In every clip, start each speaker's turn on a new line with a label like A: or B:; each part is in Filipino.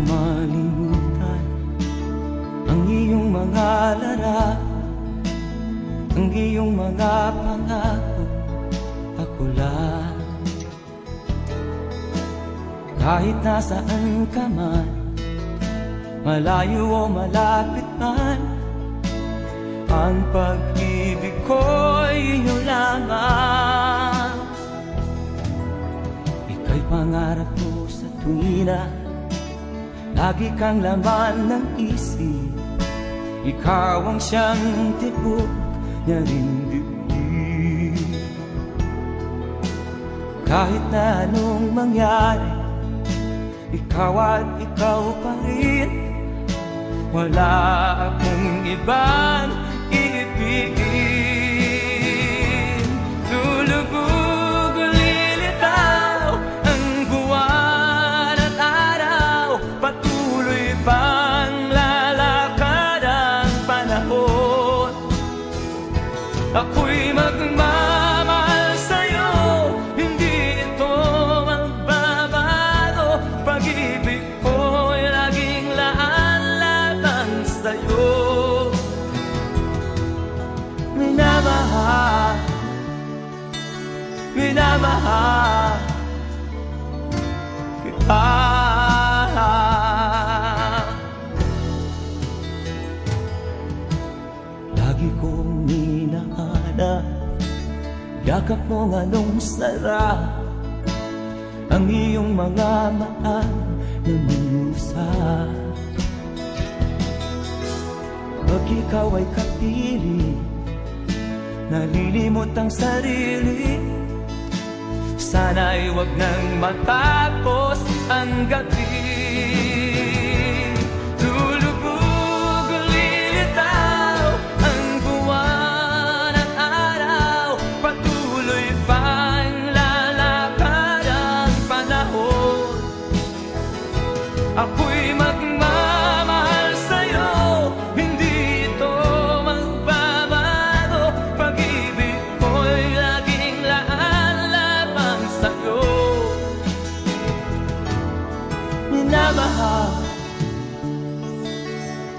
A: malimutan ang iyong mga larawan, ang iyong mga pangako. Ako lang, kahit nasaan ka man, malayo o malapit man, ang pag-ibig ko'y iyong lamang. Ika'y pangarap ko sa tuwina, lagi kang laman ng isip. Ikaw ang siyang tibok niya rin dibdib. Kahit na anong mangyari, ikaw at ikaw pa rin. Wala akong ibang iibigin. Lulubog o lilitaw ang buwan at araw, patuloy pang lalakad ang panahon. Ako'y magmamahal sa'yo, hindi ito magbabago. Pag-ibig ko'y laging laan lamang sa'yo. Minamahal, minamahal kita. Lagi kong minahana, yakap mong anong sarap, ang iyong mga maan na musa. Pag ikaw ay kapili, nalilimot ang sarili. Sana'y wag nang matapos ang gabi. Lulubog o lilitaw ang buwan at araw, patuloy pang lalakad ang panahon. Ako'y magmamahal sa'yo, hindi ito magbabago. Pag-ibig ko'y laging laan lamang sa'yo. Minamahal,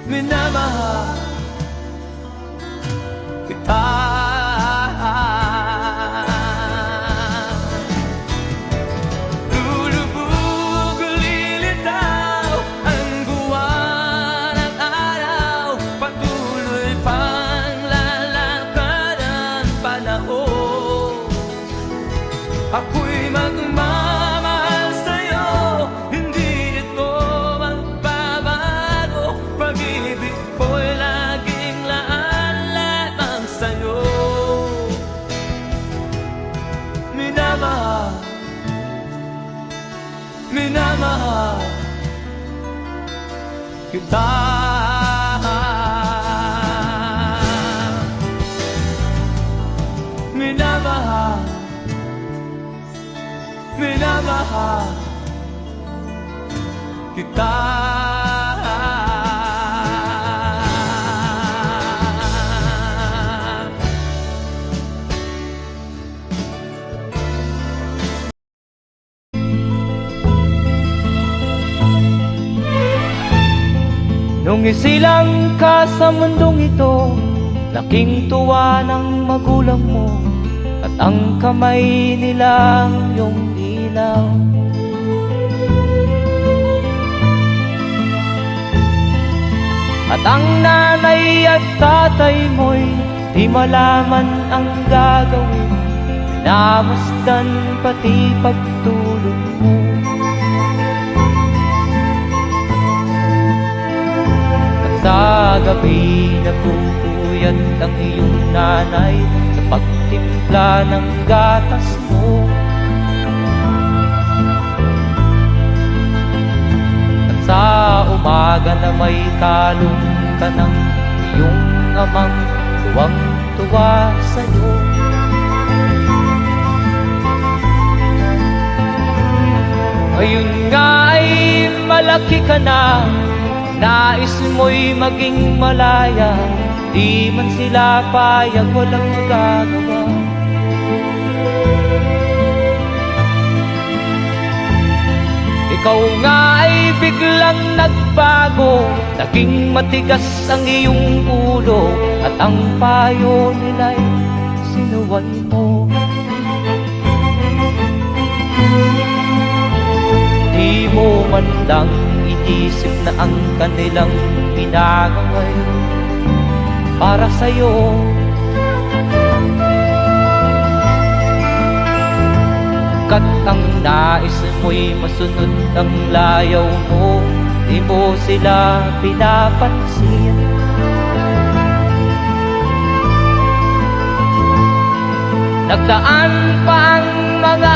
A: minamahal kita. Lulubog o lilitaw ang buwan at araw, patuloy pang lalakad ang panahon. Ako'y magmamahal sa'yo, hindi ito magbabago. Pag-ibig ko'y laging laan lamang sa'yo. Minamahal, minamahal kita. Minamahal, minamahal kita. Nung isilang ka sa mundong ito, laking tuwa ng magulang mo, at ang kamay nilang iyong ilaw. At ang nanay at tatay mo'y di malaman ang gagawin, namasdan pati pagtulog mo. At sa gabi napupuyat ang iyong nanay sa pagtimpla ng gatas mo. At sa umaga na may kalong ka ng iyong amang tuwang-tuwa sa'yo. Ngayon nga ay malaki ka na, nais mo'y maging malaya, di man sila payag, walang magagawa. Ikaw nga ay biglang nagbago, naging matigas ang iyong ulo, at ang payo nila'y sinuway mo. Di mo man lang inisip na ang kanilang pinagangay para sa'yo. Kat ang nais mo'y masunod ang layaw mo, di mo sila pinapansin. Nagdaan pa ang mga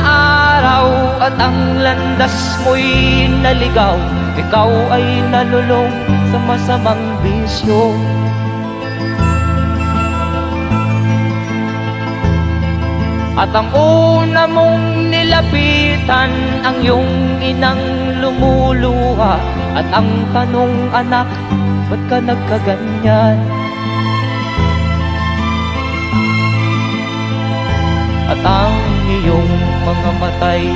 A: araw at ang landas mo'y naligaw, ikaw ay nalulong sa masamang bisyo. At ang una mong nilapitan, ang iyong inang lumuluha, at ang tanong, anak, ba't ka nagkaganyan? At ang iyong mga matay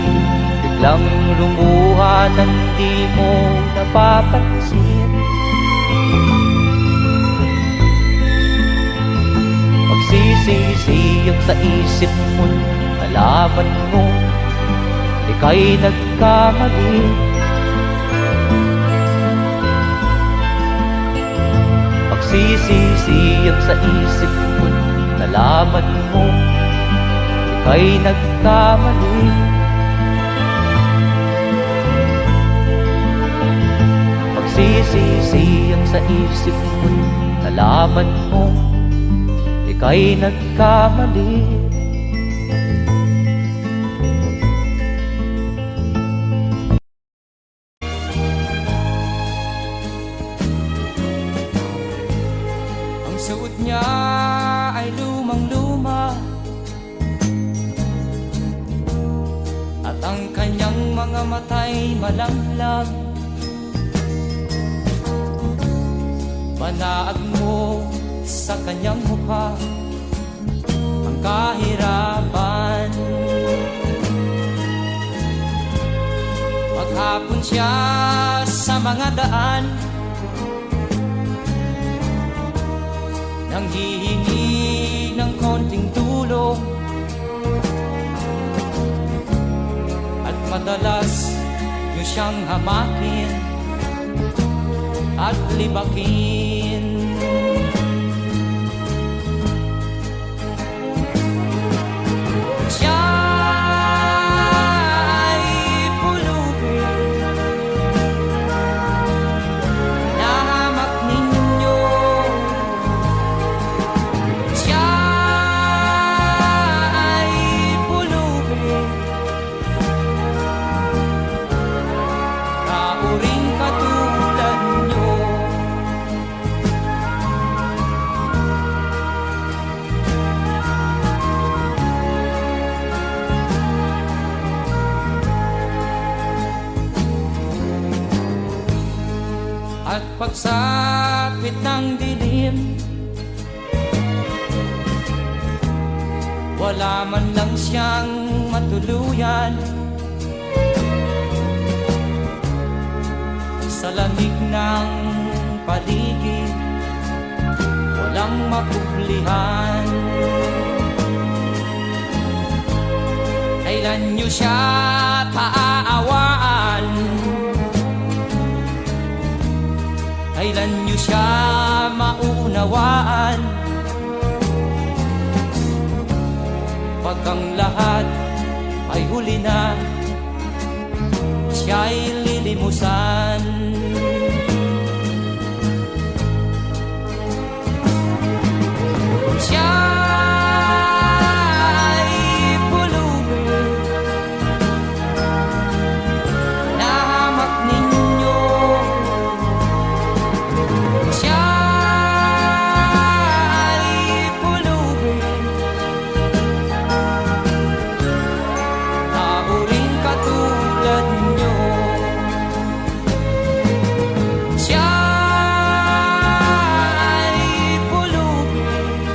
A: biglang lumuha nang di mo napapansin. Magsisisiyag sa isip mo, nalaman mo ika'y nagkamali. Magsisisiyag sa isip mo, nalaman mo ika'y nagkamali. Magsisisiyag sa isip mo, nalaman mo ika'y nagkamali. Ang suot niya ay lumang-luma, at ang kanyang mga mata'y malamlam. Manaag mo sa kanyang mukha ang kahirapan. Maghapon siya sa mga daan, nanghihingi ng konting tulong, at madalas niyo siyang hamakin at libakin. Siya ay pulubin, nahamak ninyo. Siya ay pulubin, kauring katulad nyo. At pagsapit ng dilim, wala man lang siyang matuluyan. Sa lamig ng paligid, walang mapublihan. Kailan niyo siya paaawaan? Kailan niyo siya maunawaan? Pag ang lahat ay huli na, siya'y lilimusan. Siya ay pulubin, nahamak ninyo. Siya ay pulubin, nauring katulad nyo. Siya ay pulubin,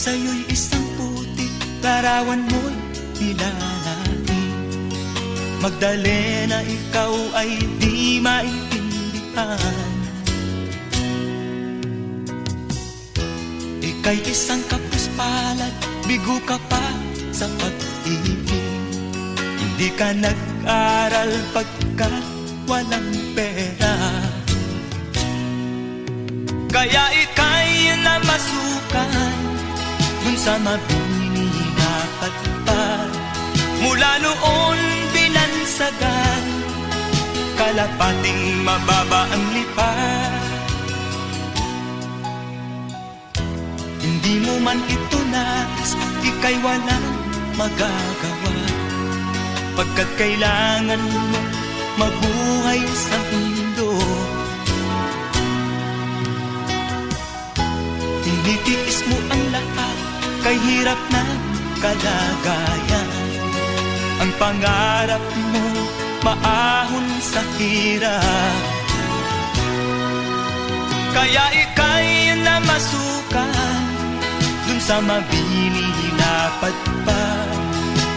B: sa'yo'y isang putik, larawan mo'y nilalaki. Magdalena, ikaw ay di maintindihan. Ika'y isang kapuspalad, bigo ka pa sa pag-ibig. Hindi ka nag-aral pagkat walang pera, kaya ika'y namasukan dun sa mabini na patpad. Mula noon binansagan, kalapating mababa ang lipad. Hindi mo man ito nais, ika'y walang magagawa, pagkat kailangan mo mabuhay sa mundo. Tinitiis mo ang lahat, kay hirap na kalagayan. Ang pangarap mo maahon sa hirap, kaya ika'y namasukan dun sa mabini na patpad.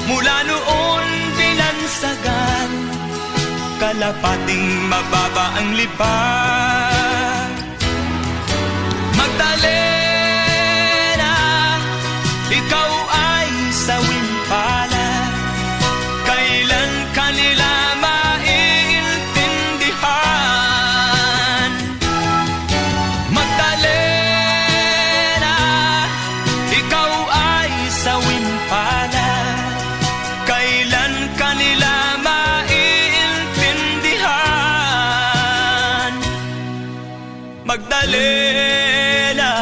B: Mula noon binansagan, kalapating mababa ang lipad. Magdalena, ikaw ay sawing palad, kailan kanila maiintindihan? Magdalena, ikaw ay sawing palad, kailan kanila Magdalena.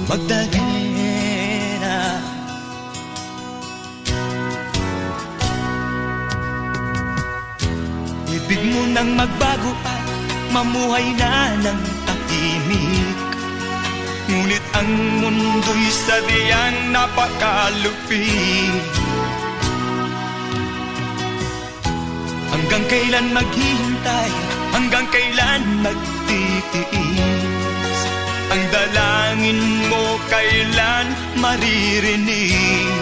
B: Magdalena, ibig mo nang magbago at mamuhay na ng tahimik. Ngunit ang mundo'y sadyang napakalupit. Hanggang kailan maghihintay, hanggang kailan magtitiis? Ang dalangin mo kailan maririnig?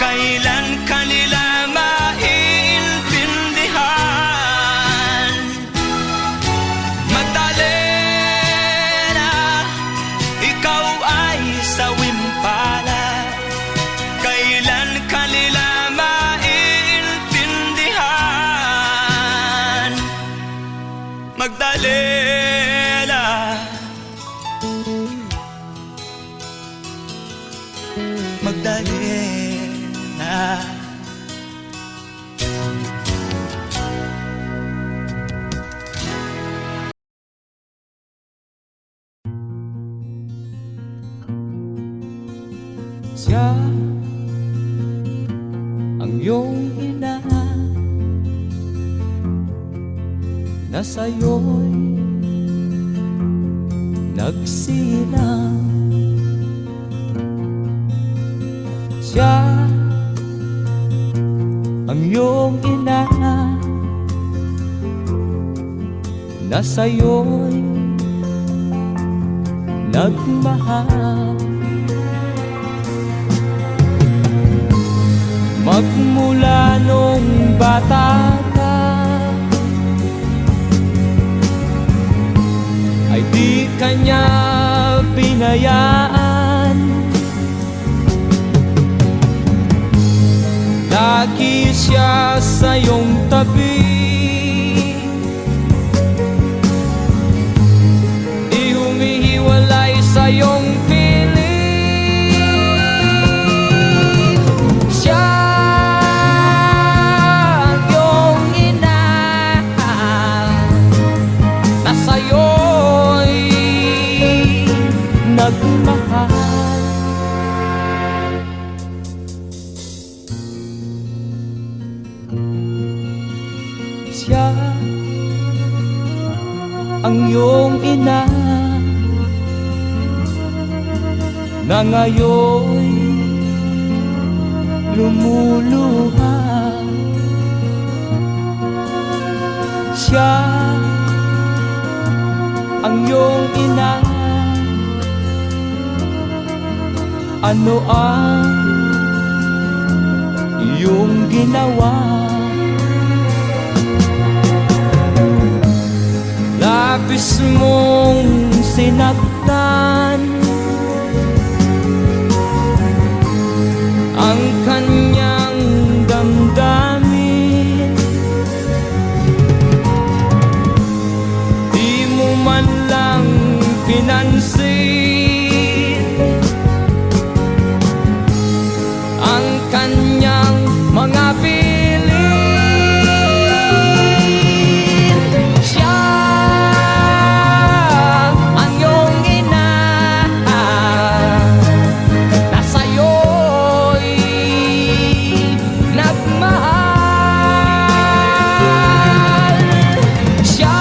B: Kailan kanila maiintindihan? Magdalena, ikaw ay sawing palad, kailan kanila maiintindihan? Magdalena, Magdalena.
A: Siya ang iyong ina na sa'yo'y nagsilang. Siya ang iyong ina na sa'yo'y nagmahal. Magmula nung bata ka ay di kanya binayaan. Lagi siya sa iyong tabi, di humihiwalay sa iyong piling. Siya ang iyong ina na sa'yo'y nagmahal. Siya ang iyong ina na ngayon lumuluha. Siya ang iyong ina. Ano ang iyong ginawa? Labis mong sinaktan ang kanyang damdamin. Di mo man lang pinansin ang kanyang mga bilin. Siya ang iyong ina na sa'yo'y nagmahal. Siya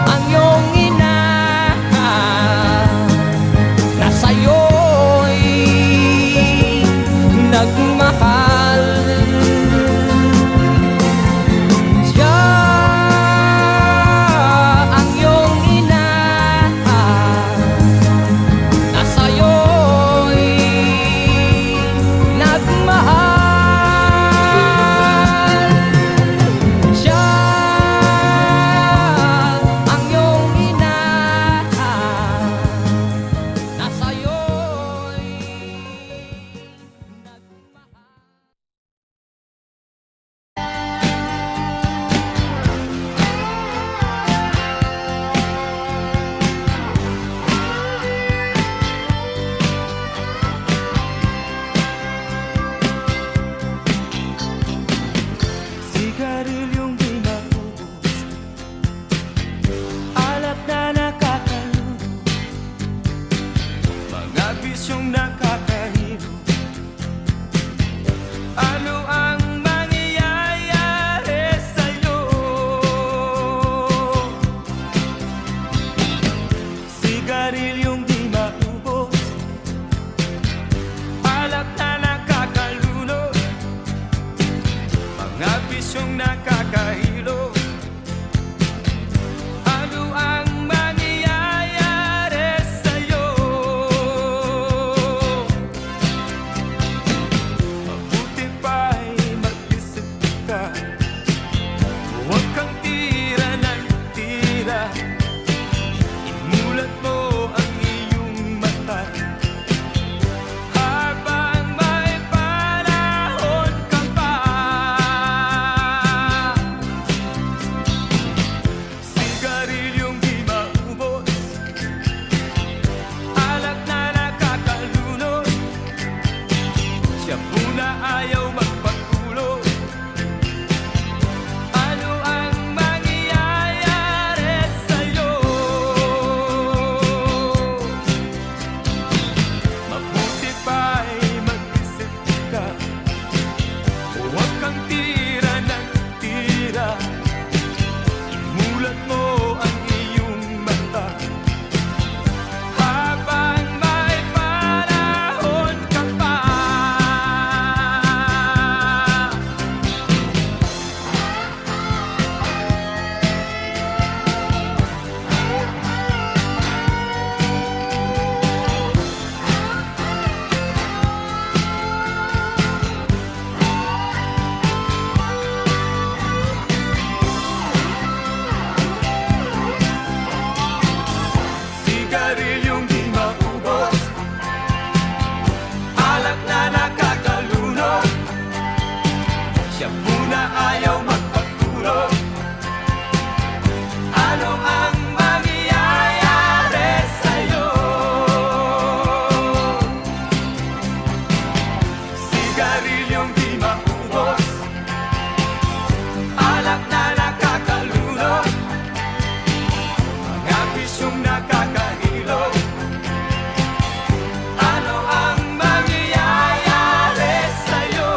A: ang iyong ina na sa'yo'y nagmahal. Siya ang iyong ina na sa'yo'y nagmahal. Siya ang iyong ina na sa'yo'y nagmahal. Sigarilyong di maubos, alak na nakakalubo, mga bisyong nakakahilo. Ano ang mangyayari sa'yo? Sigarilyong di maubos, alak na nakakalunod, mga bisyong nakakahilo. Ano ang mangyayari sa'yo? Mabuti pa'y mag-isip ka, huwag kang tira ng tira. Imulat mo ang iyong mata habang may panahon ka pa. Sigarilyong di maubos, alak na nakakalunod, siya muna ayaw magpagulo. Ano ang mangyayari sa'yo? Mabuti pa'y mag-isip ka, huwag kang tira ng tira. Imulat mo ang iyong mata habang may panahon ka pa. Sigarilyong di maubos, alak na nakakalunod, siya muna ayaw magpagtulog. Ano ang mangyayari sa'yo? Sigarilyong di maubos, alak na nakakalunod, mga bisyong nakakahilo. Ano ang mangyayari sa'yo?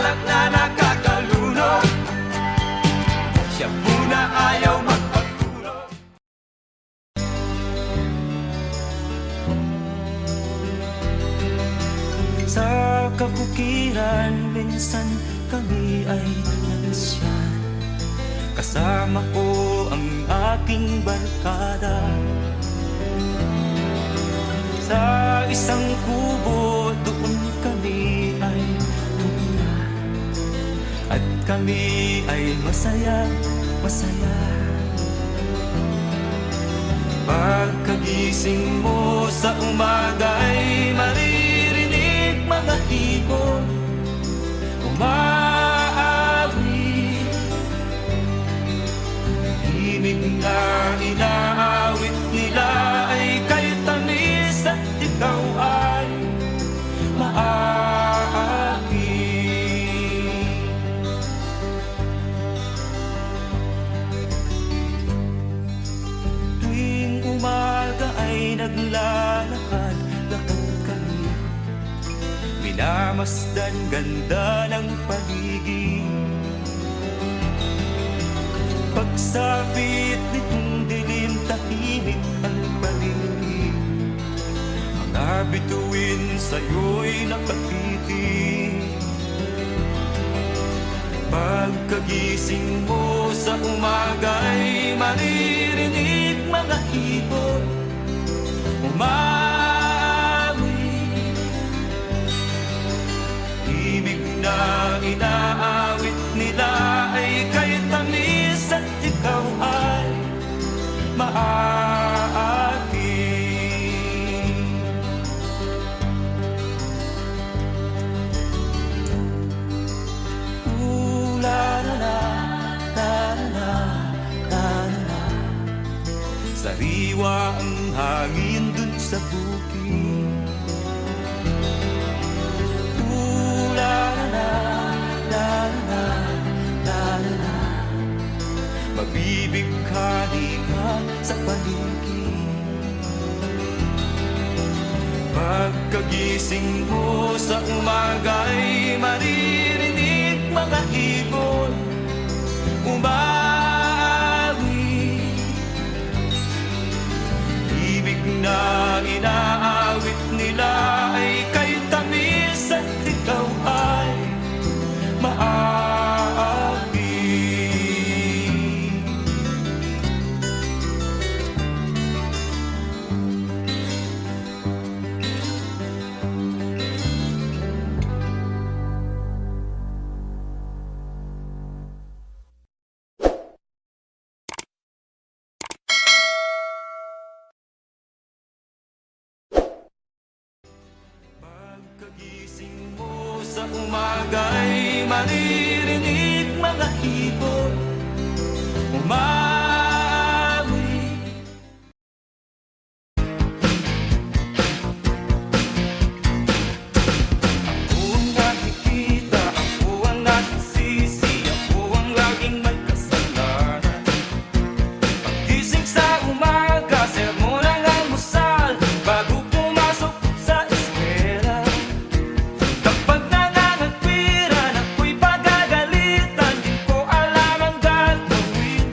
B: alak na nakakalunod, siya muna ayaw magpatulog.
A: Sa kabukiran, minsan kami ay nalasyan. Kasama ko ang aking barkada. Sa isang kubo, doon kami ay tumira. At kami ay masaya, masaya. Pagkagising mo sa umaga ay maririnig mga ibon umaawi. Himig na inaawit nila ay kay tamis at ikaw ay maaaki. Tuwing umaga ay naglalakad-lakad kami, minamasdan ganda ng paligid. Pagsapit nitong dilim, tahimik ang paligid. Mga bituin sa'yo'y nakatitig. Pagkagising mo sa umaga'y maririnig mga ibon umawi. Ibig na inaawit nila ay kay tamis at ikaw ay maaaki. Sariwa ang hangin dun sa bukid. Mabibighani ka sa paligid. Pagkagising mo sa umaga'y maririnig mga ibon umawi. Ibig na inaawit nila ay kay tamis at ikaw ay maaaki. Pagkagising mo sa umaga'y maririnig mga ibon umawi. Ako ang nakikita, ako ang nasisisi, ako ang laging may kasalanan. Paggising sa umaga, sermon ang almusal bago pumasok sa eskwela. Kapag nangangagpiran, ako'y pagagalitan, di ko alam ang gagawin.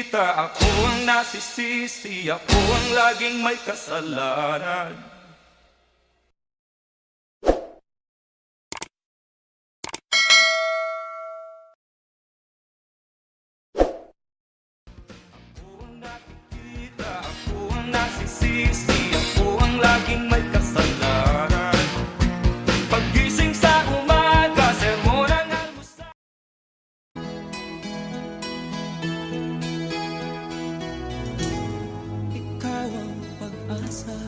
B: nakikita, ako ang nasisisi, ako ang laging may kasalanan. Ako ang nakikita, ako ang nasisisi, ako ang laging may kasalanan. Paggising sa umaga, sermon ang almusal.
C: Ikaw ang pag-asa,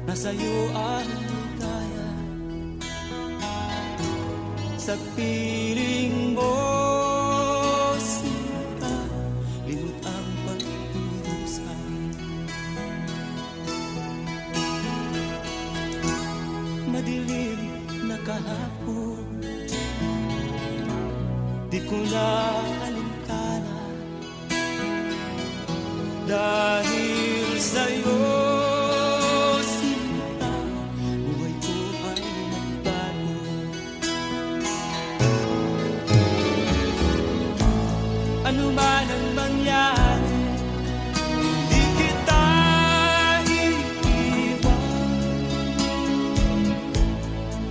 C: nasa'yo ang ligaya. Sa piling mo, sinta, limot ang pagdudusa. Madilim na kahapon, di ko na alintana. Dahil sa'yo, sinta, buhay ko ay nagbago. Ano man ang mangyari, di kita iiwan.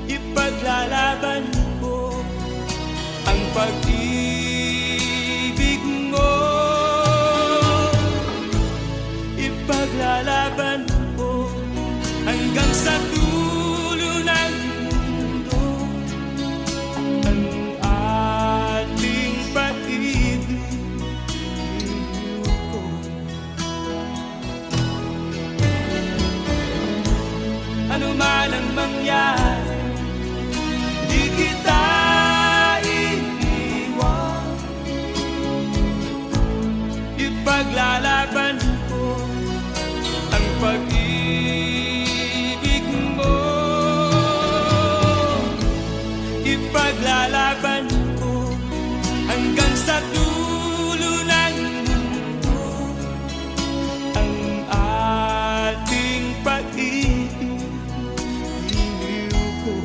C: Ipaglalaban ko ang pag-ibig mo. Ipaglalaban ko hanggang sa dulo ng mundo ang ating pag-ibig ko. Ano man ang mangyari, di kita iiwan. Ipaglalaban ko ang pag-ibig mo. Ipaglalaban ko hanggang sa dulo ng mundo ang ating pag-ibig ko.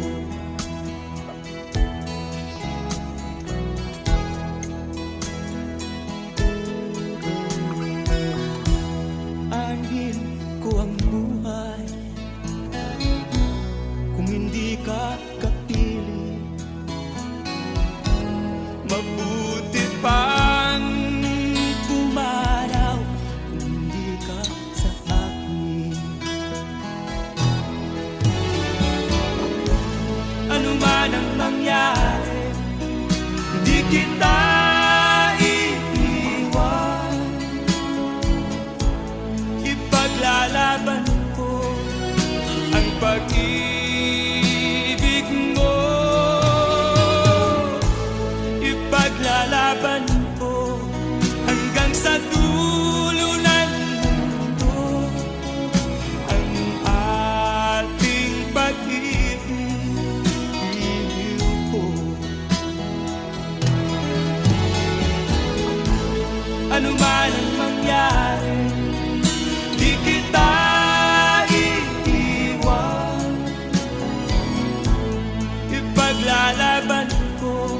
C: Aanhin ko ang buhay kung hindi ka kapili. Mabuti pang pumaraw kung hindi ka sa akin. Ano man ang mangyari, di kita iiwan. Ipaglalaban ko ang pag-ibig mo. Ipaglalaban ko hanggang sa dulo ng mundo ang ating pag-ibig ko. Ano man ang mangyari, di kita iiwan. Ipaglalaban ko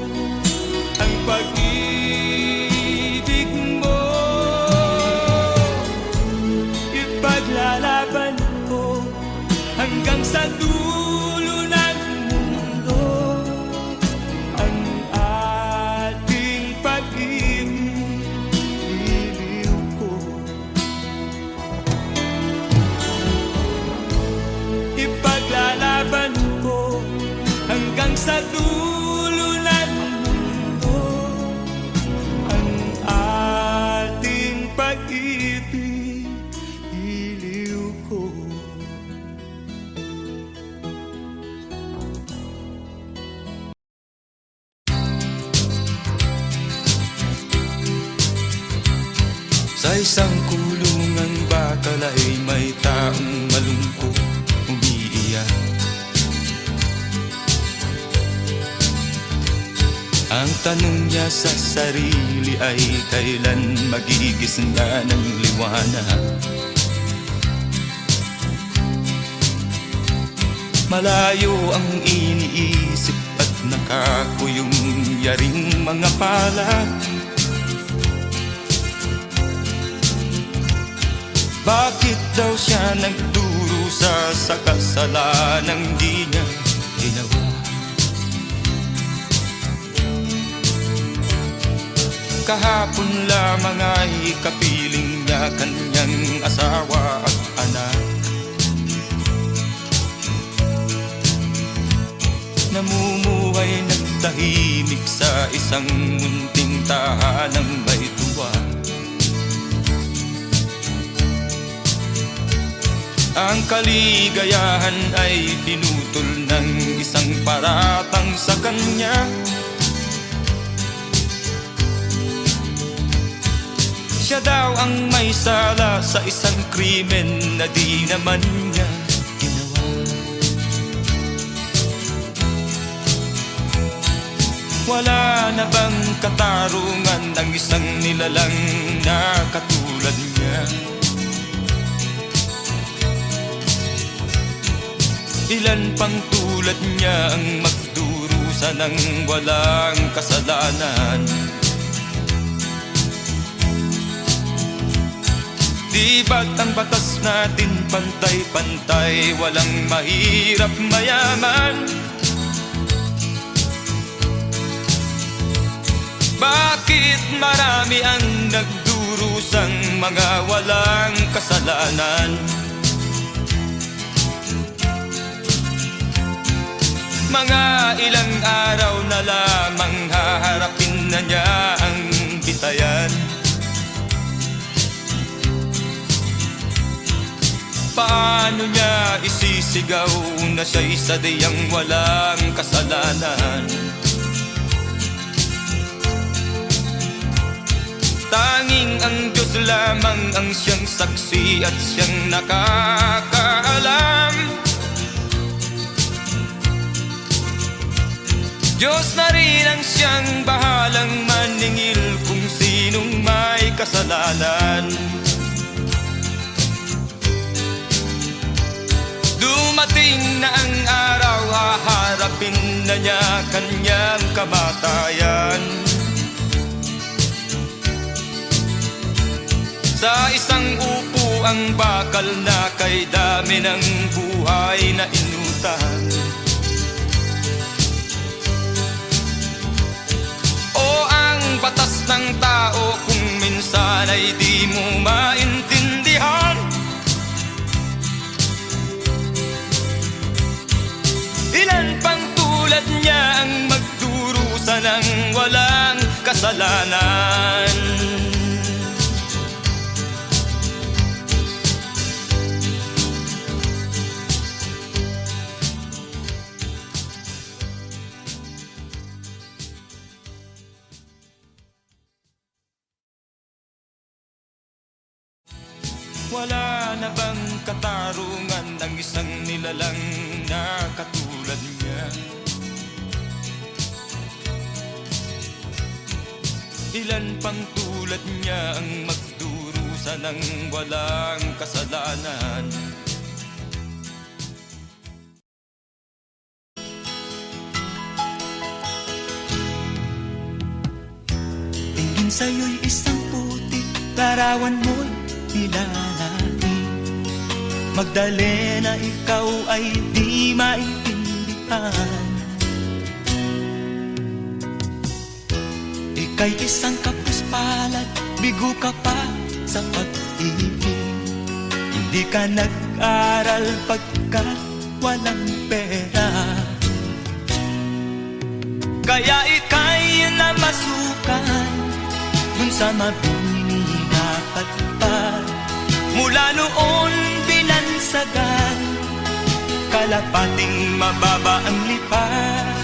C: ang pag-ibig mo. Ipaglalaban ko hanggang sa dulo ng mundo ang ating pag-ibig ko. Ipaglalaban ko hanggang sa dulo ng mundo ang ating pag-ibig ko.
B: Sa isang kulungan bakal ay may taong malungkot umiiyak. Ang tanong niya sa sarili ay kailan magigising na ng liwanag. Malayo ang iniisip at nakakuyong yaring mga palad. Bakit daw siya nagdurusa sa kasalanang di niya ginawa? Kahapon lamang ay kapiling niya kanyang asawa at anak. Namumuhay ng tahimik sa isang munting tahanang may tuwa. Ang kaligayahan ay pinutol ng isang paratang sa kanya. Siya daw ang may sala sa isang krimen na di naman niya ginawa. Wala na bang katarungan ang isang nilalang na katulad niya? Ilan pang tulad niya ang magdurusa ng walang kasalanan? Di ba't ang batas natin pantay-pantay, walang mahirap mayaman? Bakit marami ang nagdurusang mga walang kasalanan? Mga ilang araw na lamang haharapin na niya ang bitayan. Paano niya isisigaw na siya'y sadyang walang kasalanan? Tanging ang Diyos lamang ang siyang saksi at siyang nakakaalam. Diyos na rin ang siyang bahalang maningil kung sinong may kasalanan. Dumating na ang araw, haharapin na niya kanyang kamatayan. Sa isang upo ang bakal na kay dami ng buhay na inutang. O ang batas ng tao kung minsan ay di mo maintindihan. Ilan pang tulad niya ang magdurusa ng walang kasalanan? Wala na bang katarungan ang isang nilalang na katulad niya? Ilan pang tulad niya ang magdurusa ng walang kasalanan?
C: Tingin sa'yo'y isang putik, larawan mo'y nilalaki. Magdalena, ikaw ay di maintindihan. Ika'y isang kapuspalad, bigo ka pa sa pag-ibig. Hindi ka nag-aral pagkat walang pera. Kaya ika'y namasukan dun sa mabini na patpad. Mula noon binansagan, kalapating mababa ang lipad.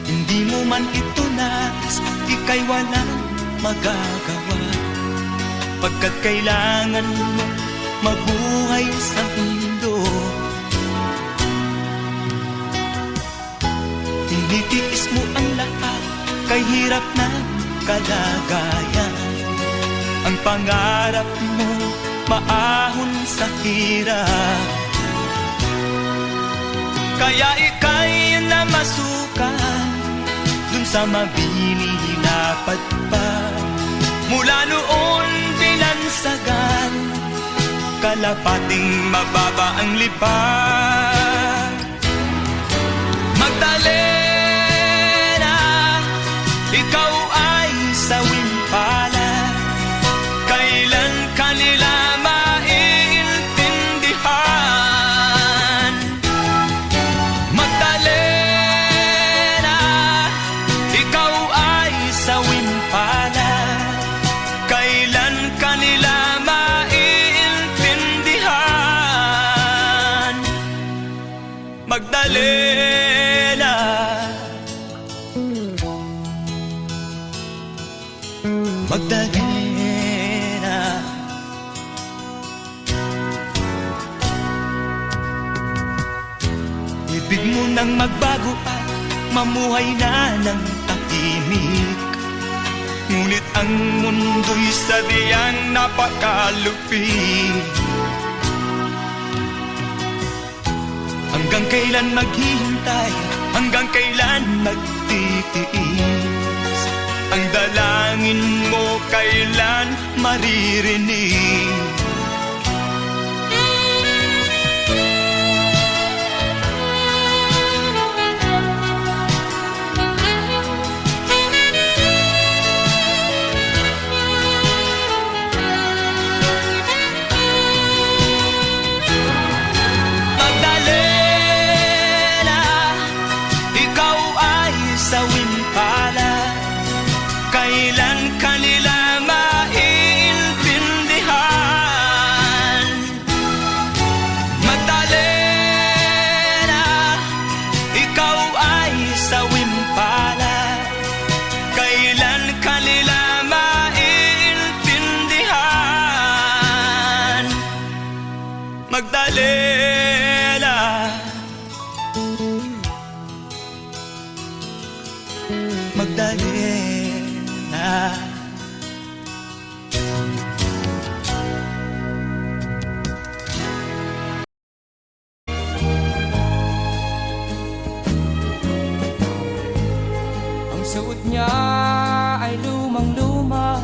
C: Hindi mo man ito nais, ika'y walang magagawa, pagkat kailangan mo mabuhay sa mundo. Tinitiis mo ang lahat, kay hirap na kalagayan. Ang pangarap mo maahon sa hirap. Kaya ika'y namasukan dun sa mabini na patpad.
B: Mula noon binansagan, kalapating mababa ang lipad. Magdalena, ikaw ay sawing palad. Kailan kanila maiintindihan? Magdalena, ikaw ay sawing palad. Kailan kanila maiintindihan? Magdalena, Magdalena. Ibig mo nang magbago at mamuhay na ng tahimik. Ngunit ang mundo'y sadyang napakalupit. Hanggang kailan maghihintay? Hanggang kailan magtitiis? Ang dalangin mo kailan maririnig? Magdalena, ikaw ay sawing palad. Kailan kanila maiintindihan? Magdalena, ikaw ay sawing palad. Kailan kanila maiintindihan? Magdalena, Magdalena.
A: Ang suot niya ay lumang-luma,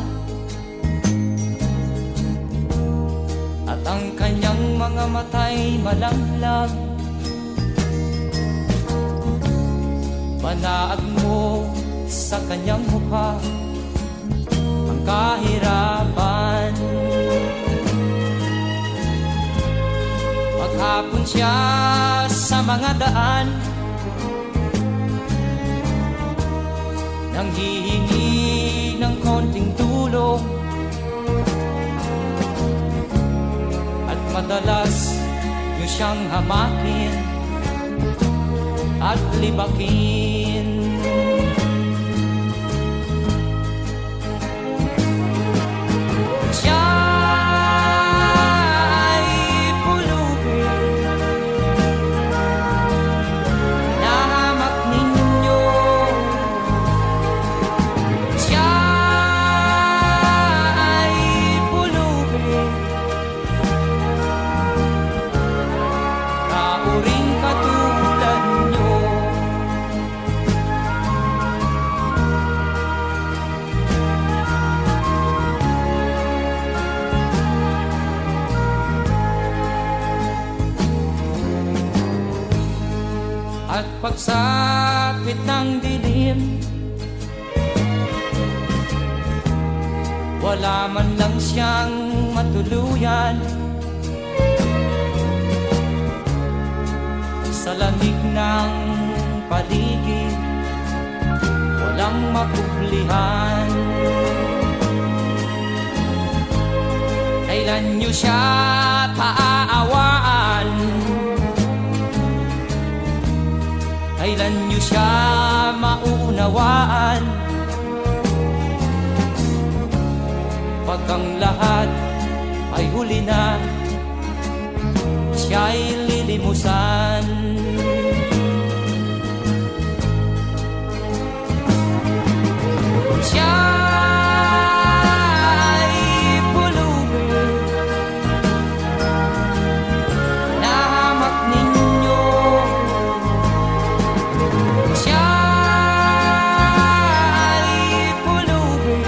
A: at ang kanyang mga mata'y malamlam. Manaag mo sa kanyang mukha ang kahirapan. Maghapon siya sa mga daan, nanghihingi ng konting tulong, at madalas niyo siyang hamakin at libakin. Siya ay pulubin, nahamak ninyo. Siya ay pulubin, kauring katulad nyo. At pagsapit ng dilim, wala man lang siyang matuluyan. Sa lamig ng paligid, walang mapublihan. Kailan niyo siya paaawaan? Kailan niyo siya maunawaan? Pag ang lahat ay huli na, siya'y lilimusan. Siya'y pulubin, nahamak ninyo. Siya'y pulubin,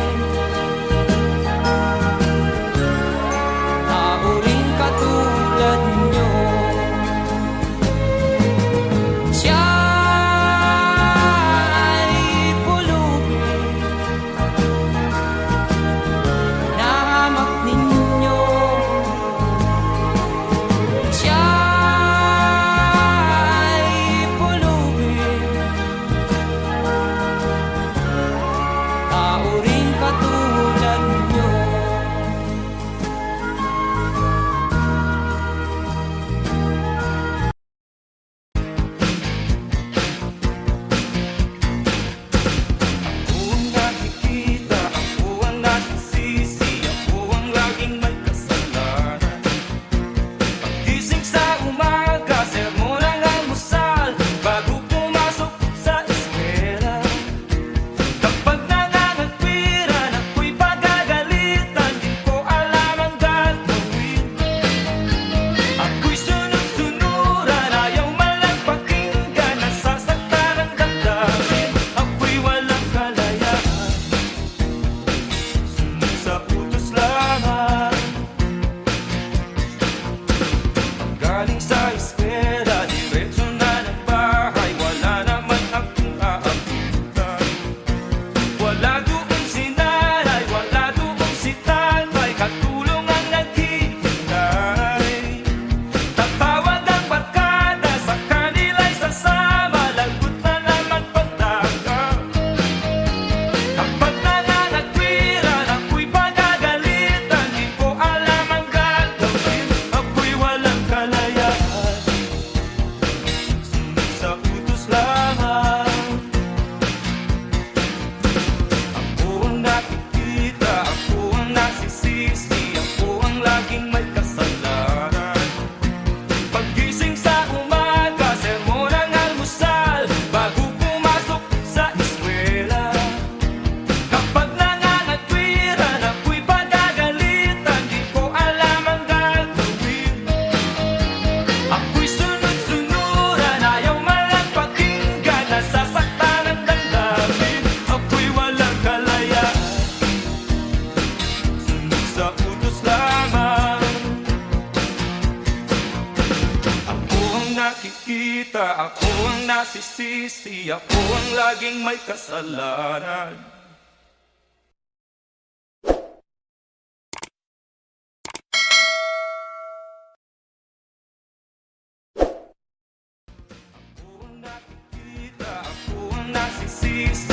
B: galing sa eskwela, diretso na ng bahay, wala naman akong aabutan. Wala doon si nanay, wala doon si tatay, katulong ang naghihintay. Tatawag ang barkada, sa kanila'y sasama, lagot na naman pagdaga. Kapag nangangatwiran, ako'y pagagalitan, di ko alam ang gagawin, ako'y walang kalayaan. Sunod sa utos lamang. Ako ang nakikita, ako ang nasisisi, ako ang laging may kasalanan. Paggising sa umaga, sermon ang almusal, bago pumasok sa eskwela. Kapag nangangatwiran, ako'y pagagalitan, di ko alam ang gagawin. Ako'y sunod-sunuran, ayaw malang pakinggan, nasasaktan ang damdamin, ako'y walang kalayaan. Sunod sa utos lamang. Ako ang nakikita, ako ang nasisisi, ako ang laging may kasalanan. Ako ang nakikita, ako ang nasisisi,